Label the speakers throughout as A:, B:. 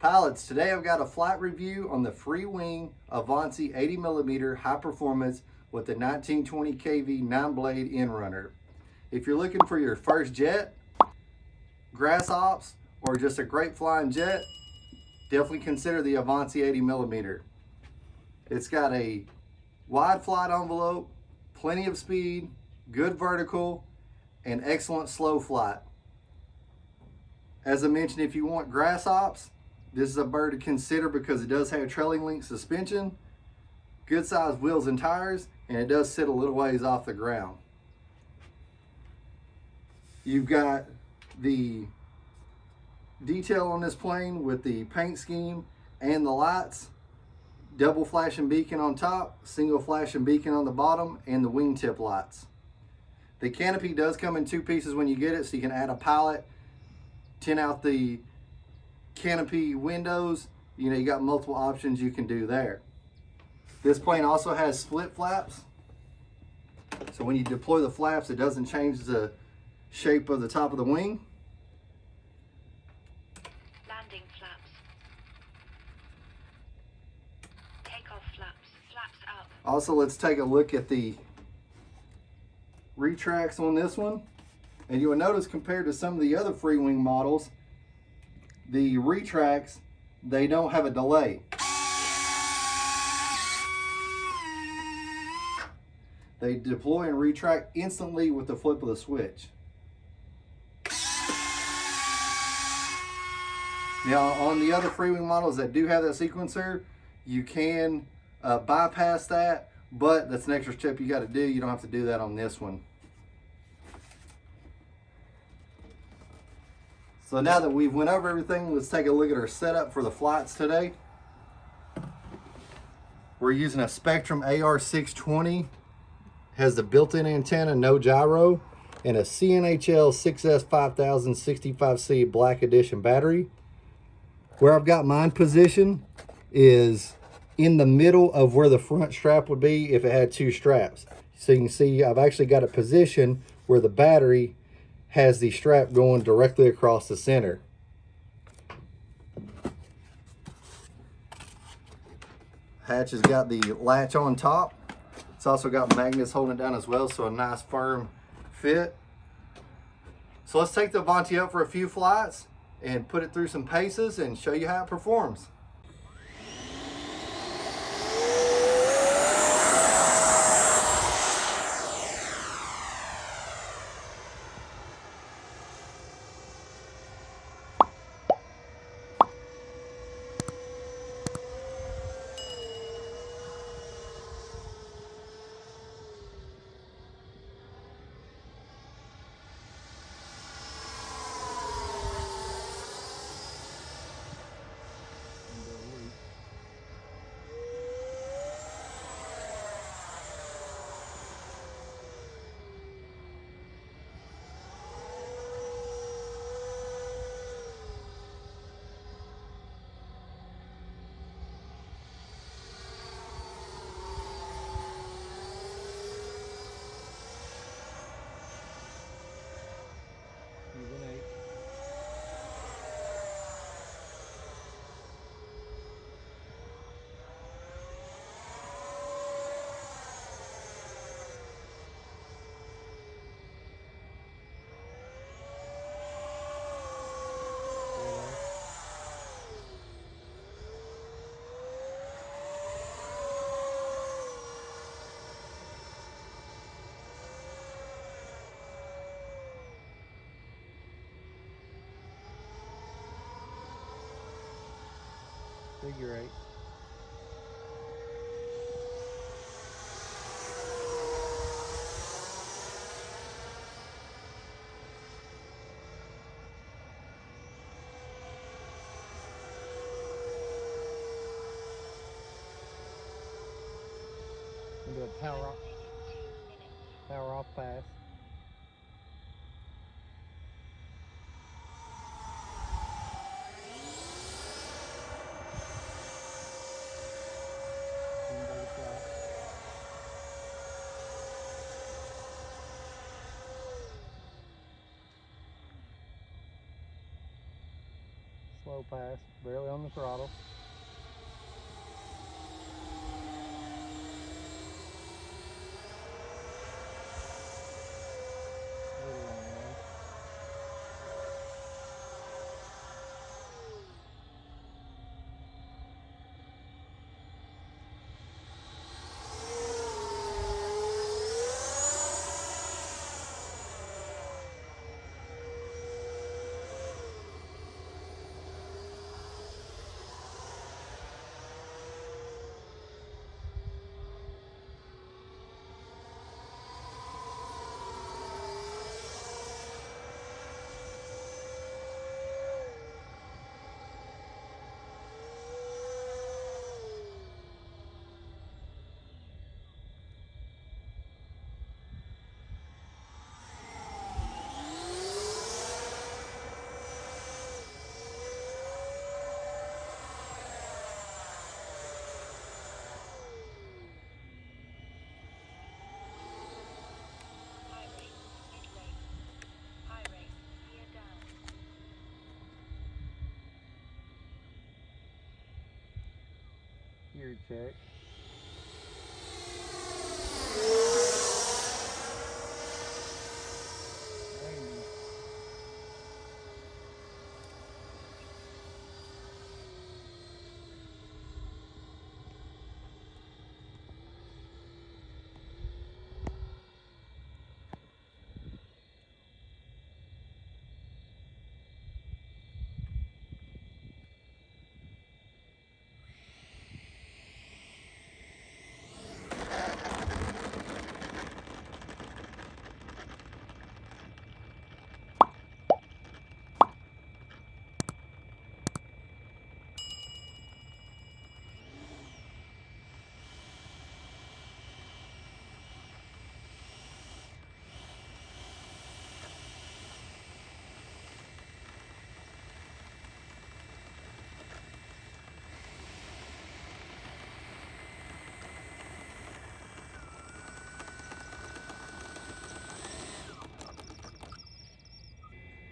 A: Pilots, today I've got a flight review on the Freewing Avanti 80mm high performance with the 1920 kV 9-blade end runner. If you're looking for your first jet, grass ops, or just a great flying jet, definitely consider the Avanti 80mm. It's got a wide flight envelope, plenty of speed, good vertical, and excellent slow flight. As I mentioned, if you want grass ops, this is a bird to consider because it does have trailing link suspension, good sized wheels and tires, and it does sit a little ways off the ground. You've got the detail on this plane with the paint scheme and the lights, double flashing beacon on top, single flashing beacon on the bottom, and the wingtip lights. The canopy does come in two pieces when you get it, so you can add a pilot, tint out the canopy windows. You got multiple options you can do there. This plane also has split flaps, so when you deploy the flaps, it doesn't change the shape of the top of the wing.
B: Landing flaps. Takeoff flaps. Flaps up.
A: Also, let's take a look at the retracts on this one. And you will notice, compared to some of the other Freewing models, the retracts, they don't have a delay. They deploy and retract instantly with the flip of the switch. Now, on the other Freewing models that do have that sequencer, you can bypass that, but that's an extra step you got to do. You don't have to do that on this one. So now that we've went over everything, let's take a look at our setup for the flights today. We're using a Spectrum AR620, has the built-in antenna, no gyro, and a CNHL 6S5000 65C Black Edition battery. Where I've got mine positioned is in the middle of where the front strap would be if it had two straps. So you can see I've actually got it positioned where the battery has the strap going directly across the center. Hatch has got the latch on top. It's also got magnets holding it down as well, so a nice firm fit. So let's take the Avanti up for a few flights and put it through some paces and show you how it performs. Figure 8. We'll do a power off pass.
C: slow pass, barely on the throttle.
B: High rate, mid rate. High rate, gear down.
C: Gear check.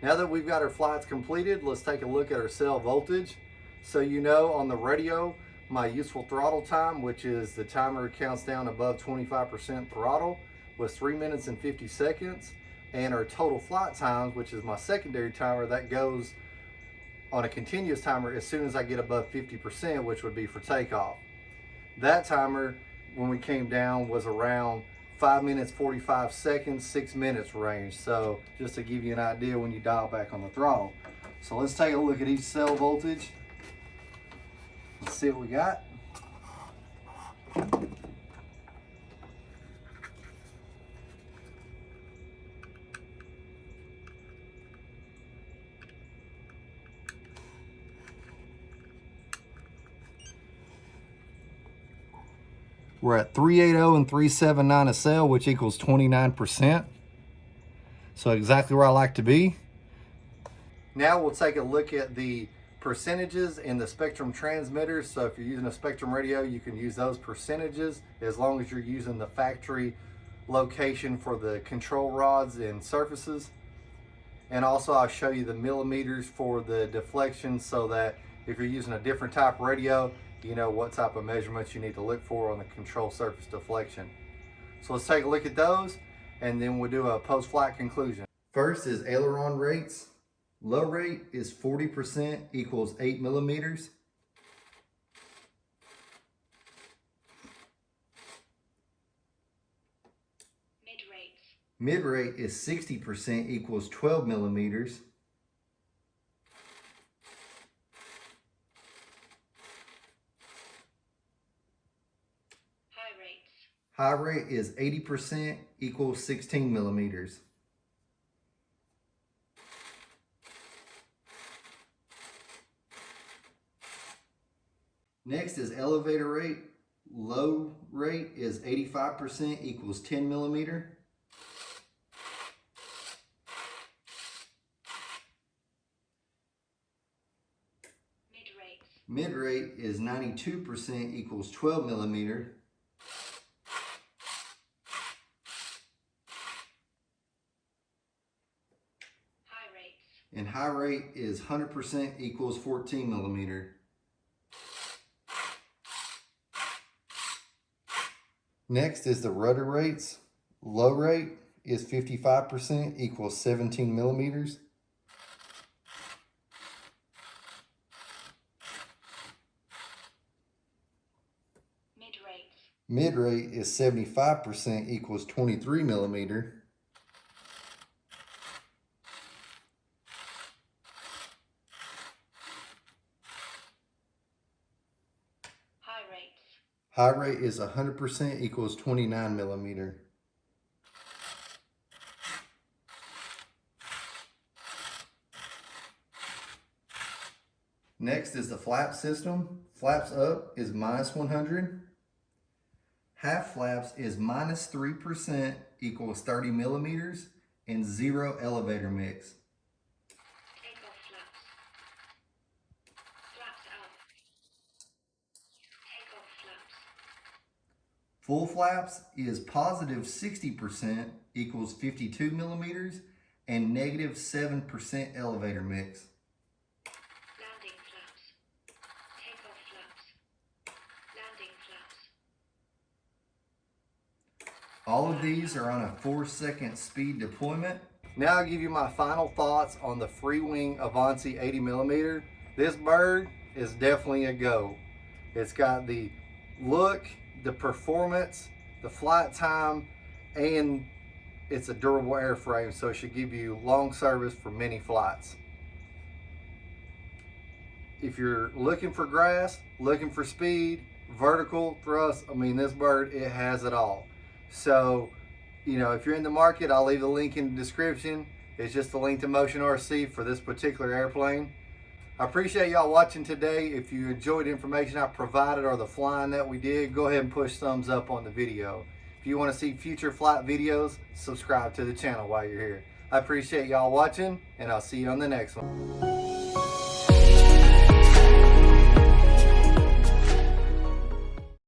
A: Now that we've got our flights completed, let's take a look at our cell voltage. So you know on the radio, my useful throttle time, which is the timer counts down above 25% throttle, was 3 minutes and 50 seconds. And our total flight times, which is my secondary timer, that goes on a continuous timer as soon as I get above 50%, which would be for takeoff. That timer, when we came down, was around 5 minutes 45 seconds, 6 minutes range. So just to give you an idea when you dial back on the throttle. So let's take a look at each cell voltage. Let's see what we got. We're at 380 and 379 a cell, which equals 29%. So exactly where I like to be. Now we'll take a look at the percentages in the Spectrum transmitters. So if you're using a Spectrum radio, you can use those percentages as long as you're using the factory location for the control rods and surfaces. And also I'll show you the millimeters for the deflection so that if you're using a different type of radio, you know what type of measurements you need to look for on the control surface deflection. So let's take a look at those and then we'll do a post-flight conclusion. First is aileron rates. Low rate is 40% equals 8 millimeters.
B: Mid rates.
A: Mid rate is 60% equals 12 millimeters.
B: High rates.
A: High rate is 80% equals 16 millimeters. Next is elevator rate. Low rate is 85% equals 10 millimeter.
B: Mid rates.
A: Mid rate is 92% equals 12 millimeter.
B: High rates.
A: and high rate is 100% equals 14 millimeter. Next is the rudder rates. Low rate is 55% equals 17 millimeters. Mid rate is 75% equals 23 millimeter. High rate is 100% equals 29 millimeter. Next is the flap system. Flaps up is minus 100. Half flaps is minus 3% equals 30 millimeters and 0 elevator mix. Full flaps is positive 60% equals 52 millimeters and negative 7% elevator mix.
B: Landing flaps. Takeoff flaps. Landing flaps.
A: All of these are on a 4-second speed deployment. Now I'll give you my final thoughts on the Freewing Avanti 80 millimeter. This bird is definitely a go. It's got the look, the performance, the flight time, and it's a durable airframe, so it should give you long service for many flights. If you're looking for grass, looking for speed, vertical, thrust, I mean, this bird, it has it all. So, you know, if you're in the market, I'll leave the link in the description. It's just a link to Motion RC for this particular airplane. I appreciate y'all watching today. If you enjoyed the information I provided or the flying that we did, go ahead and push thumbs up on the video. If you want to see future flight videos, subscribe to the channel while you're here. I appreciate y'all watching, and I'll see you on the next one.